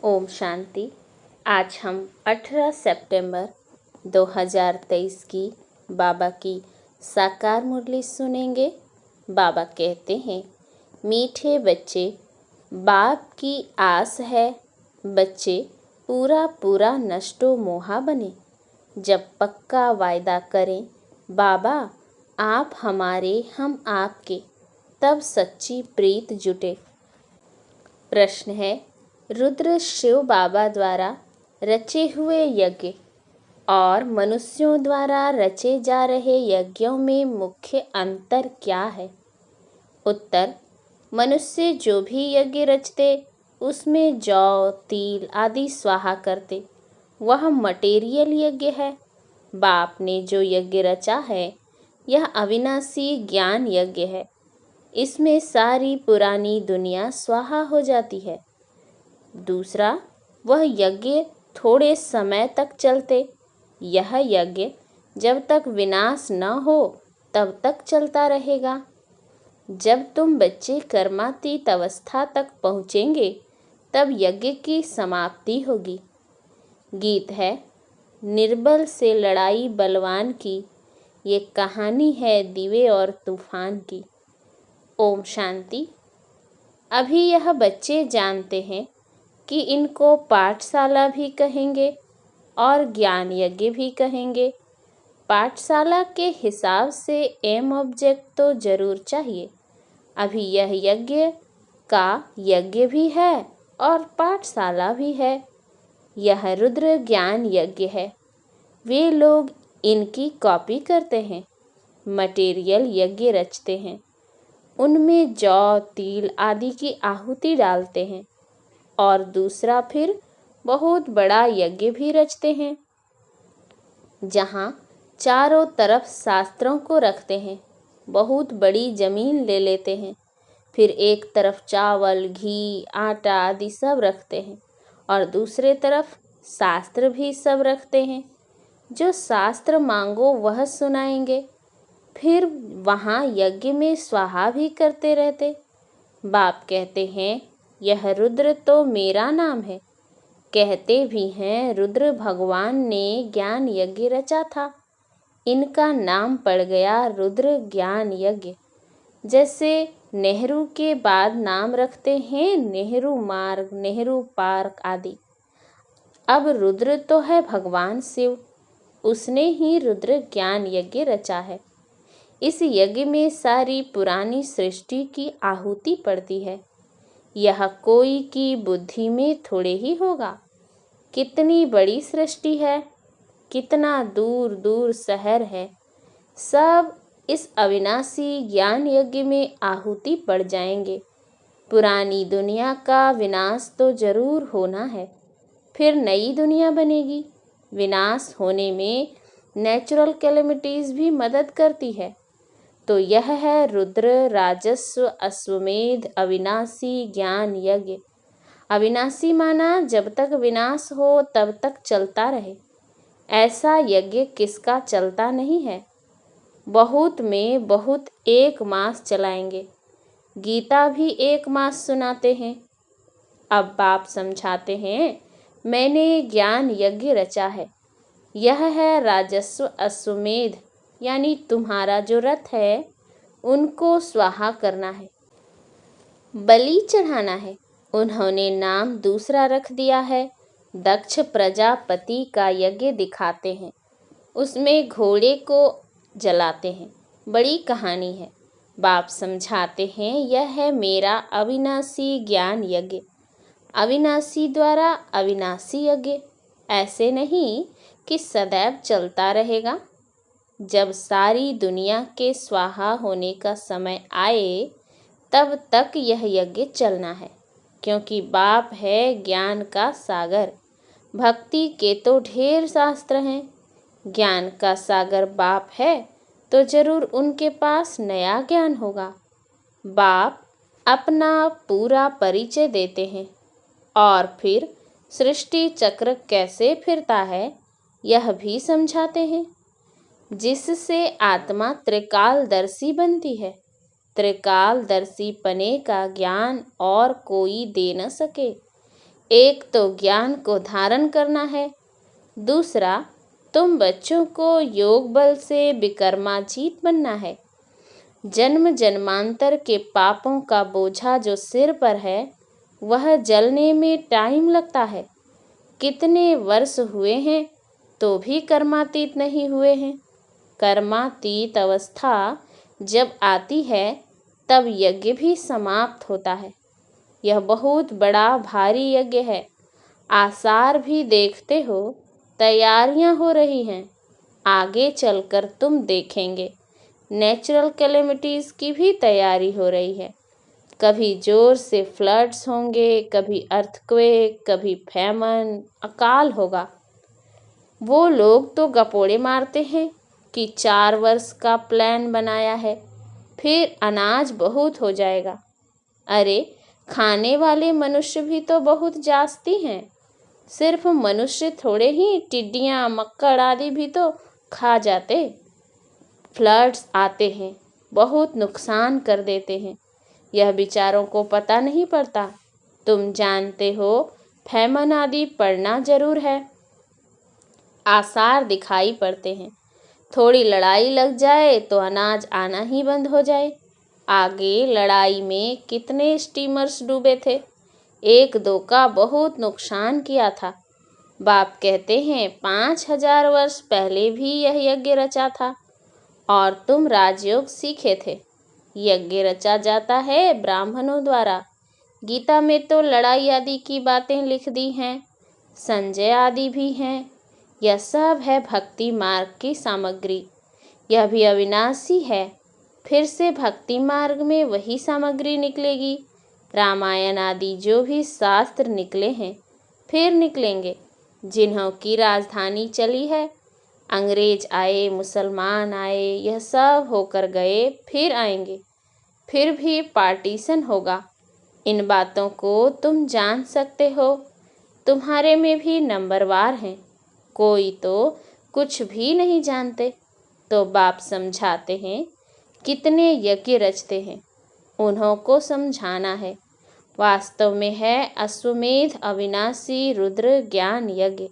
ओम शांति। आज हम 18 सितंबर 2023 की बाबा की साकार मुरली सुनेंगे। बाबा कहते हैं, मीठे बच्चे, बाप की आस है, बच्चे पूरा पूरा नष्टो मोहा बने। जब पक्का वायदा करें, बाबा आप हमारे हम आपके, तब सच्ची प्रीत जुटे। प्रश्न है, रुद्र शिव बाबा द्वारा रचे हुए यज्ञ और मनुष्यों द्वारा रचे जा रहे यज्ञों में मुख्य अंतर क्या है? उत्तर, मनुष्य जो भी यज्ञ रचते उसमें जौ, तिल आदि स्वाहा करते, वह मटेरियल यज्ञ है। बाप ने जो यज्ञ रचा है यह अविनाशी ज्ञान यज्ञ है। इसमें सारी पुरानी दुनिया स्वाहा हो जाती है। दूसरा, वह यज्ञ थोड़े समय तक चलते। यह यज्ञ जब तक विनाश न हो तब तक चलता रहेगा। जब तुम बच्चे कर्मातीत अवस्था तक पहुँचेंगे तब यज्ञ की समाप्ति होगी। गीत है, निर्बल से लड़ाई बलवान की, ये कहानी है दिवे और तूफान की। ओम शांति। अभी यह बच्चे जानते हैं कि इनको पाठशाला भी कहेंगे और ज्ञान यज्ञ भी कहेंगे। पाठशाला के हिसाब से एम ऑब्जेक्ट तो जरूर चाहिए। अभी यह यज्ञ का यज्ञ भी है और पाठशाला भी है। यह रुद्र ज्ञान यज्ञ है। वे लोग इनकी कॉपी करते हैं, मटेरियल यज्ञ रचते हैं, उनमें जौ, तिल आदि की आहुति डालते हैं और दूसरा फिर बहुत बड़ा यज्ञ भी रचते हैं, जहाँ चारों तरफ शास्त्रों को रखते हैं। बहुत बड़ी जमीन ले लेते हैं, फिर एक तरफ चावल, घी, आटा आदि सब रखते हैं और दूसरे तरफ शास्त्र भी सब रखते हैं। जो शास्त्र मांगो वह सुनाएंगे। फिर वहाँ यज्ञ में स्वाहा भी करते रहते। बाप कहते हैं, यह रुद्र तो मेरा नाम है। कहते भी हैं रुद्र भगवान ने ज्ञान यज्ञ रचा था, इनका नाम पड़ गया रुद्र ज्ञान यज्ञ। जैसे नेहरू के बाद नाम रखते हैं नेहरू मार्ग, नेहरू पार्क आदि। अब रुद्र तो है भगवान शिव, उसने ही रुद्र ज्ञान यज्ञ रचा है। इस यज्ञ में सारी पुरानी सृष्टि की आहुति पड़ती है। यह कोई की बुद्धि में थोड़े ही होगा। कितनी बड़ी सृष्टि है, कितना दूर दूर शहर है, सब इस अविनाशी ज्ञान यज्ञ में आहुति पड़ जाएंगे। पुरानी दुनिया का विनाश तो जरूर होना है, फिर नई दुनिया बनेगी। विनाश होने में नेचुरल कैलेमिटीज भी मदद करती है। तो यह है रुद्र राजस्व अश्वमेध अविनाशी ज्ञान यज्ञ। अविनाशी माना जब तक विनाश हो तब तक चलता रहे। ऐसा यज्ञ किसका चलता नहीं है। बहुत में बहुत 1 मास चलाएंगे। गीता भी 1 मास सुनाते हैं। अब बाप समझाते हैं, मैंने ज्ञान यज्ञ रचा है। यह है राजस्व अश्वमेध, यानी तुम्हारा जो रथ है उनको स्वाहा करना है, बलि चढ़ाना है। उन्होंने नाम दूसरा रख दिया है। दक्ष प्रजापति का यज्ञ दिखाते हैं, उसमें घोड़े को जलाते हैं। बड़ी कहानी है। बाप समझाते हैं, यह है मेरा अविनाशी ज्ञान यज्ञ। अविनाशी द्वारा अविनाशी यज्ञ। ऐसे नहीं कि सदैव चलता रहेगा। जब सारी दुनिया के स्वाहा होने का समय आए तब तक यह यज्ञ चलना है, क्योंकि बाप है ज्ञान का सागर। भक्ति के तो ढेर शास्त्र हैं। ज्ञान का सागर बाप है तो जरूर उनके पास नया ज्ञान होगा। बाप अपना पूरा परिचय देते हैं और फिर सृष्टि चक्र कैसे फिरता है यह भी समझाते हैं, जिससे आत्मा त्रिकालदर्शी बनती है। त्रिकालदर्शी पने का ज्ञान और कोई दे न सके। एक तो ज्ञान को धारण करना है, दूसरा तुम बच्चों को योग बल से विकर्माजीत बनना है। जन्म जन्मांतर के पापों का बोझा जो सिर पर है वह जलने में टाइम लगता है। कितने वर्ष हुए हैं तो भी कर्मातीत नहीं हुए हैं। कर्मातीत अवस्था जब आती है तब यज्ञ भी समाप्त होता है। यह बहुत बड़ा भारी यज्ञ है। आसार भी देखते हो, तैयारियां हो रही हैं। आगे चलकर तुम देखेंगे नेचुरल कैलेमिटीज़ की भी तैयारी हो रही है। कभी जोर से फ्लड्स होंगे, कभी अर्थक्वेक, कभी फैमन, अकाल होगा। वो लोग तो गपोड़े मारते हैं कि 4 वर्ष का प्लान बनाया है, फिर अनाज बहुत हो जाएगा। अरे खाने वाले मनुष्य भी तो बहुत जास्ती हैं। सिर्फ मनुष्य थोड़े ही, टिड्डियाँ, मक्कड़ आदि भी तो खा जाते। फ्लड्स आते हैं, बहुत नुकसान कर देते हैं। यह बेचारों को पता नहीं पड़ता। तुम जानते हो फैमन आदि पड़ना जरूर है। आसार दिखाई पड़ते हैं। थोड़ी लड़ाई लग जाए तो अनाज आना ही बंद हो जाए। आगे लड़ाई में कितने स्टीमर्स डूबे थे। 1-2 का बहुत नुकसान किया था। बाप कहते हैं 5000 वर्ष पहले भी यह यज्ञ रचा था और तुम राजयोग सीखे थे। यज्ञ रचा जाता है ब्राह्मणों द्वारा। गीता में तो लड़ाई आदि की बातें लिख दी हैं। संजय आदि भी हैं। यह सब है भक्ति मार्ग की सामग्री। यह भी अविनाशी है। फिर से भक्ति मार्ग में वही सामग्री निकलेगी। रामायण आदि जो भी शास्त्र निकले हैं फिर निकलेंगे। जिन्हों की राजधानी चली है, अंग्रेज आए, मुसलमान आए, यह सब होकर गए, फिर आएंगे। फिर भी पार्टीशन होगा। इन बातों को तुम जान सकते हो। तुम्हारे में भी नंबरवार हैं। कोई तो कुछ भी नहीं जानते। तो बाप समझाते हैं कितने यज्ञ रचते हैं, उन्हों को समझाना है। वास्तव में है अश्वमेध अविनाशी रुद्र ज्ञान यज्ञ,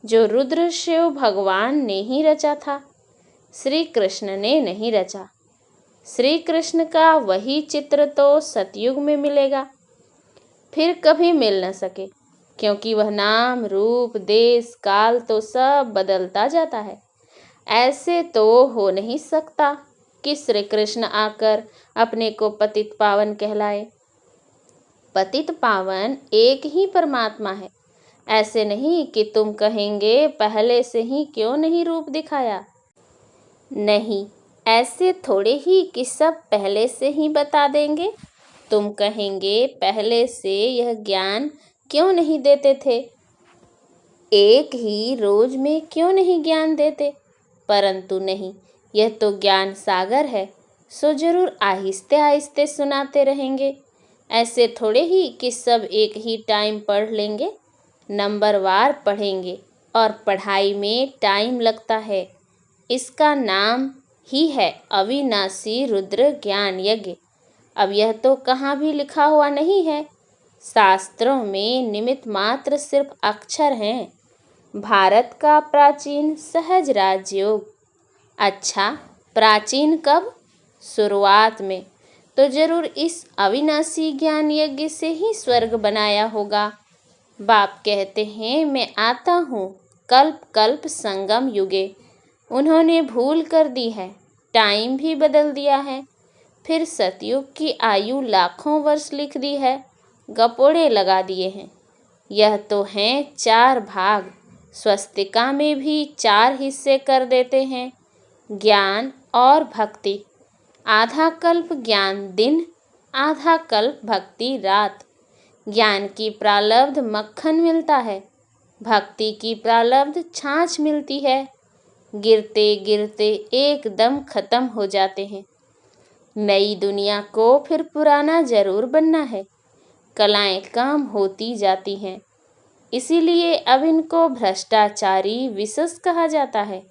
जो रुद्र शिव भगवान ने ही रचा था। श्री कृष्ण ने नहीं रचा। श्री कृष्ण का वही चित्र तो सतयुग में मिलेगा, फिर कभी मिल न सके, क्योंकि वह नाम रूप देश काल तो सब बदलता जाता है। ऐसे तो हो नहीं सकता कि श्री कृष्ण आकर अपने को पतित पावन कहलाए। पतित पावन एक ही परमात्मा है। ऐसे नहीं कि तुम कहेंगे पहले से ही क्यों नहीं रूप दिखाया। नहीं, ऐसे थोड़े ही कि सब पहले से ही बता देंगे। तुम कहेंगे पहले से यह ज्ञान क्यों नहीं देते थे, एक ही रोज में क्यों नहीं ज्ञान देते। परंतु नहीं, यह तो ज्ञान सागर है, सो जरूर आहिस्ते आहिस्ते सुनाते रहेंगे। ऐसे थोड़े ही कि सब एक ही टाइम पढ़ लेंगे। नंबरवार पढ़ेंगे और पढ़ाई में टाइम लगता है। इसका नाम ही है अविनाशी रुद्र ज्ञान यज्ञ। अब यह तो कहाँ भी लिखा हुआ नहीं है। शास्त्रों में निमित्त मात्र सिर्फ अक्षर हैं। भारत का प्राचीन सहज राजयोग। अच्छा, प्राचीन कब? शुरुआत में तो जरूर इस अविनाशी ज्ञान यज्ञ से ही स्वर्ग बनाया होगा। बाप कहते हैं मैं आता हूँ कल्प कल्प संगम युगे। उन्होंने भूल कर दी है, टाइम भी बदल दिया है। फिर सतयुग की आयु लाखों वर्ष लिख दी है, गपोड़े लगा दिए हैं। यह तो हैं 4 भाग। स्वस्तिका में भी 4 हिस्से कर देते हैं, ज्ञान और भक्ति। आधा कल्प ज्ञान दिन, आधा कल्प भक्ति रात। ज्ञान की प्रालब्ध मक्खन मिलता है, भक्ति की प्रालब्ध छाछ मिलती है। गिरते गिरते एकदम खत्म हो जाते हैं। नई दुनिया को फिर पुराना जरूर बनना है। कलाएं कम होती जाती हैं, इसीलिए अब इनको भ्रष्टाचारी विशेष कहा जाता है।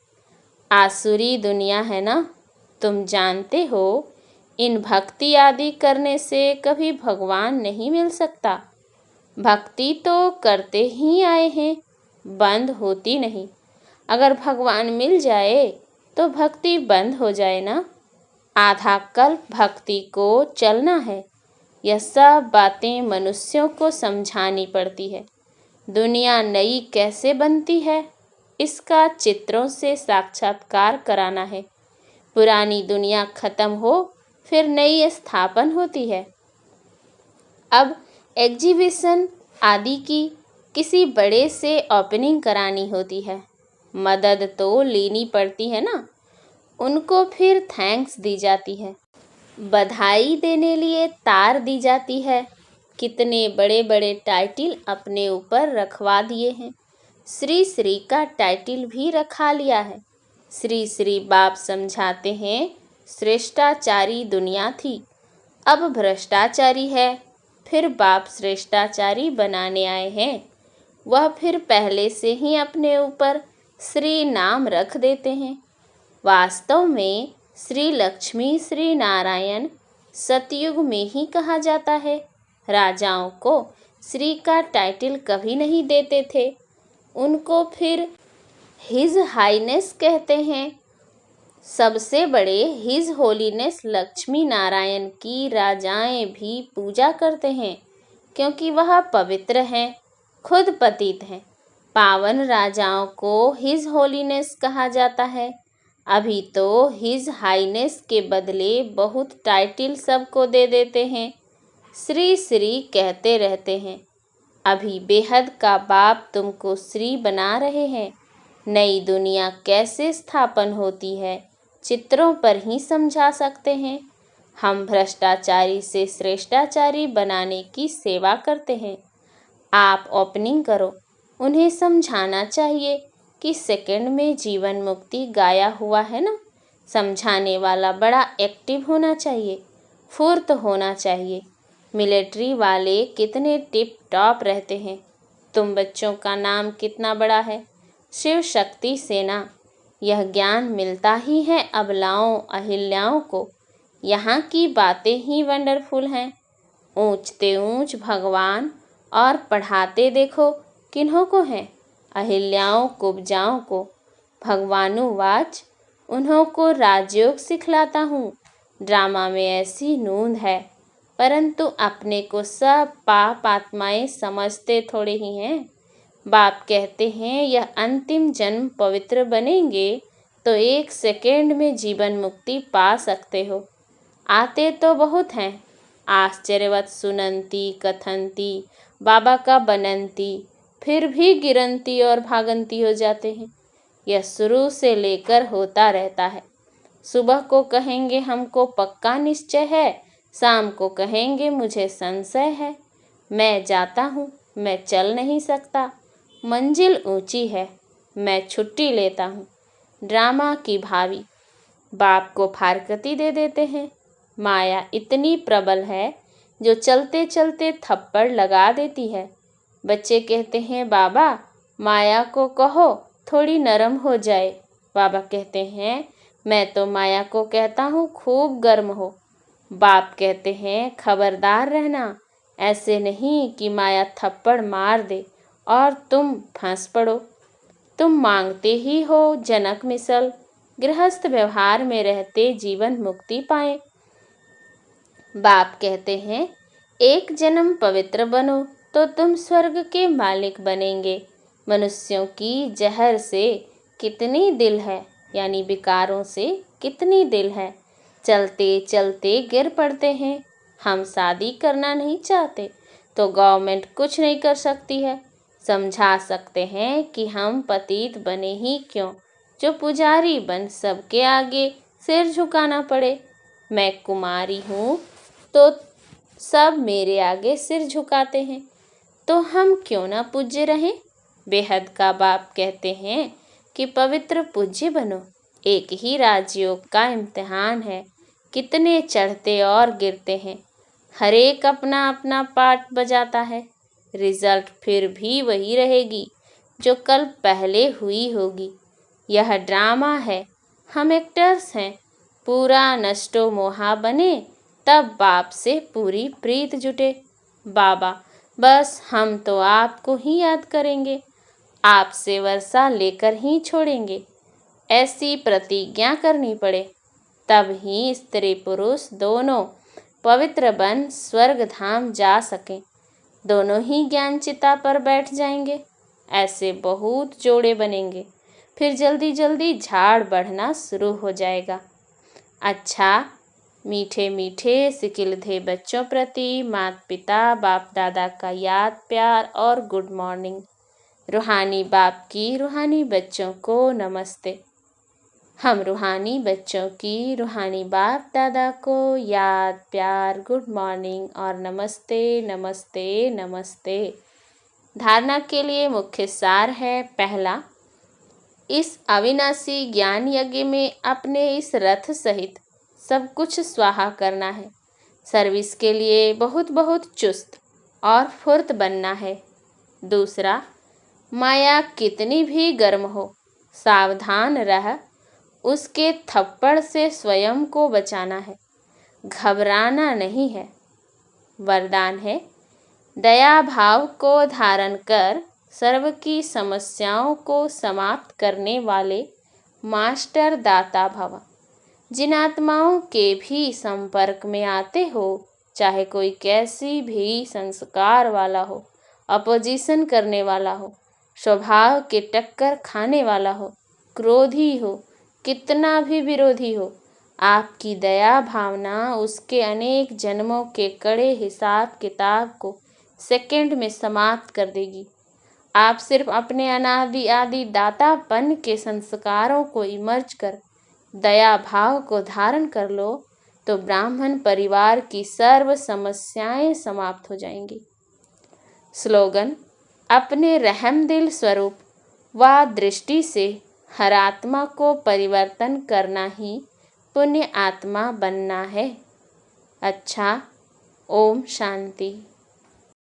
आसुरी दुनिया है ना, तुम जानते हो। इन भक्ति आदि करने से कभी भगवान नहीं मिल सकता। भक्ति तो करते ही आए हैं, बंद होती नहीं। अगर भगवान मिल जाए तो भक्ति बंद हो जाए ना। आधा कल्प भक्ति को चलना है। यह सब बातें मनुष्यों को समझानी पड़ती है। दुनिया नई कैसे बनती है, इसका चित्रों से साक्षात्कार कराना है। पुरानी दुनिया खत्म हो फिर नई स्थापन होती है। अब एग्जीबिशन आदि की किसी बड़े से ओपनिंग करानी होती है, मदद तो लेनी पड़ती है ना। उनको फिर थैंक्स दी जाती है, बधाई देने लिए तार दी जाती है। कितने बड़े बड़े टाइटल अपने ऊपर रखवा दिए हैं। श्री श्री का टाइटल भी रखा लिया है। श्री श्री बाप समझाते हैं श्रेष्ठाचारी दुनिया थी, अब भ्रष्टाचारी है। फिर बाप श्रेष्ठाचारी बनाने आए हैं। वह फिर पहले से ही अपने ऊपर श्री नाम रख देते हैं। वास्तव में श्री लक्ष्मी श्री नारायण सतयुग में ही कहा जाता है। राजाओं को श्री का टाइटल कभी नहीं देते थे। उनको फिर हिज हाईनेस कहते हैं। सबसे बड़े हिज होलीनेस लक्ष्मी नारायण की राजाएं भी पूजा करते हैं, क्योंकि वह पवित्र हैं, खुद पतित हैं। पावन राजाओं को हिज होलीनेस कहा जाता है। अभी तो हिज हाईनेस के बदले बहुत टाइटल सबको दे देते हैं, श्री श्री कहते रहते हैं। अभी बेहद का बाप तुमको श्री बना रहे हैं। नई दुनिया कैसे स्थापन होती है, चित्रों पर ही समझा सकते हैं। हम भ्रष्टाचारी से श्रेष्ठाचारी बनाने की सेवा करते हैं। आप ओपनिंग करो, उन्हें समझाना चाहिए कि सेकंड में जीवन मुक्ति गाया हुआ है ना। समझाने वाला बड़ा एक्टिव होना चाहिए, फुर्त होना चाहिए। मिलिट्री वाले कितने टिप टॉप रहते हैं। तुम बच्चों का नाम कितना बड़ा है, शिव शक्ति सेना। यह ज्ञान मिलता ही है अबलाओं अहिल्याओं को। यहाँ की बातें ही वंडरफुल हैं। ऊंचते ऊंच भगवान और पढ़ाते देखो किन्हों को हैं, अहिल्याओं कुब्जाओं को। भगवानुवाच उन्हों को राजयोग सिखलाता हूँ। ड्रामा में ऐसी नूंद है, परंतु अपने को सब पाप आत्माएं समझते थोड़े ही हैं। बाप कहते हैं यह अंतिम जन्म पवित्र बनेंगे तो 1 सेकेंड में जीवन मुक्ति पा सकते हो। आते तो बहुत हैं, आश्चर्यवत सुनंती कथंती बाबा का बनंती, फिर भी गिरंती और भागंती हो जाते हैं। यह शुरू से लेकर होता रहता है। सुबह को कहेंगे हमको पक्का निश्चय है, शाम को कहेंगे मुझे संशय है। मैं जाता हूँ, मैं चल नहीं सकता, मंजिल ऊंची है, मैं छुट्टी लेता हूँ। ड्रामा की भावी बाप को फारकती दे देते हैं। माया इतनी प्रबल है जो चलते चलते थप्पड़ लगा देती है। बच्चे कहते हैं बाबा माया को कहो थोड़ी नरम हो जाए। बाबा कहते हैं मैं तो माया को कहता हूँ खूब गर्म हो। बाप कहते हैं खबरदार रहना, ऐसे नहीं कि माया थप्पड़ मार दे और तुम फंस पड़ो। तुम मांगते ही हो जनक मिसल, गृहस्थ व्यवहार में रहते जीवन मुक्ति पाए। बाप कहते हैं एक जन्म पवित्र बनो तो तुम स्वर्ग के मालिक बनेंगे। मनुष्यों की जहर से कितनी दिल है, यानी विकारों से कितनी दिल है। चलते चलते गिर पड़ते हैं। हम शादी करना नहीं चाहते तो गवर्नमेंट कुछ नहीं कर सकती है। समझा सकते हैं कि हम पतित बने ही क्यों, जो पुजारी बन सबके आगे सिर झुकाना पड़े। मैं कुमारी हूँ तो सब मेरे आगे सिर झुकाते हैं, तो हम क्यों ना पूज्य रहें। बेहद का बाप कहते हैं कि पवित्र पूज्य बनो। एक ही राजयोग का इम्तिहान है, कितने चढ़ते और गिरते हैं। हर एक अपना अपना पार्ट बजाता है, रिजल्ट फिर भी वही रहेगी जो कल पहले हुई होगी। यह ड्रामा है, हम एक्टर्स हैं। पूरा नष्टो मोहा बने तब बाप से पूरी प्रीत जुटे। बाबा बस हम तो आपको ही याद करेंगे, आपसे वर्षा लेकर ही छोड़ेंगे। ऐसी प्रतिज्ञा करनी पड़े, तब ही स्त्री पुरुष दोनों पवित्र बन स्वर्ग धाम जा सकें। दोनों ही ज्ञान चिता पर बैठ जाएंगे। ऐसे बहुत जोड़े बनेंगे, फिर जल्दी जल्दी झाड़ बढ़ना शुरू हो जाएगा। अच्छा, मीठे मीठे सिकिलधे बच्चों प्रति माता पिता बाप दादा का याद प्यार और गुड मॉर्निंग। रूहानी बाप की रूहानी बच्चों को नमस्ते। हम रूहानी बच्चों की रूहानी बाप दादा को याद प्यार गुड मॉर्निंग और नमस्ते नमस्ते नमस्ते। धारणा के लिए मुख्य सार है, पहला, इस अविनाशी ज्ञान यज्ञ में अपने इस रथ सहित सब कुछ स्वाहा करना है। सर्विस के लिए बहुत बहुत चुस्त और फुर्त बनना है। दूसरा, माया कितनी भी गर्म हो, सावधान रह, उसके थप्पड़ से स्वयं को बचाना है, घबराना नहीं है। वरदान है, दया भाव को धारण कर सर्व की समस्याओं को समाप्त करने वाले मास्टर दाता भव। जिन आत्माओं के भी संपर्क में आते हो, चाहे कोई कैसी भी संस्कार वाला हो, अपोजिशन करने वाला हो, स्वभाव के टक्कर खाने वाला हो, क्रोधी हो, कितना भी विरोधी हो, आपकी दया भावना उसके अनेक जन्मों के कड़े हिसाब किताब को सेकंड में समाप्त कर देगी। आप सिर्फ अपने अनादि आदि दातापन के संस्कारों को इमर्ज कर दया भाव को धारण कर लो, तो ब्राह्मण परिवार की सर्व समस्याएं समाप्त हो जाएंगी। स्लोगन, अपने रहमदिल स्वरूप व दृष्टि से हर आत्मा को परिवर्तन करना ही पुण्य आत्मा बनना है। अच्छा, ओम शांति।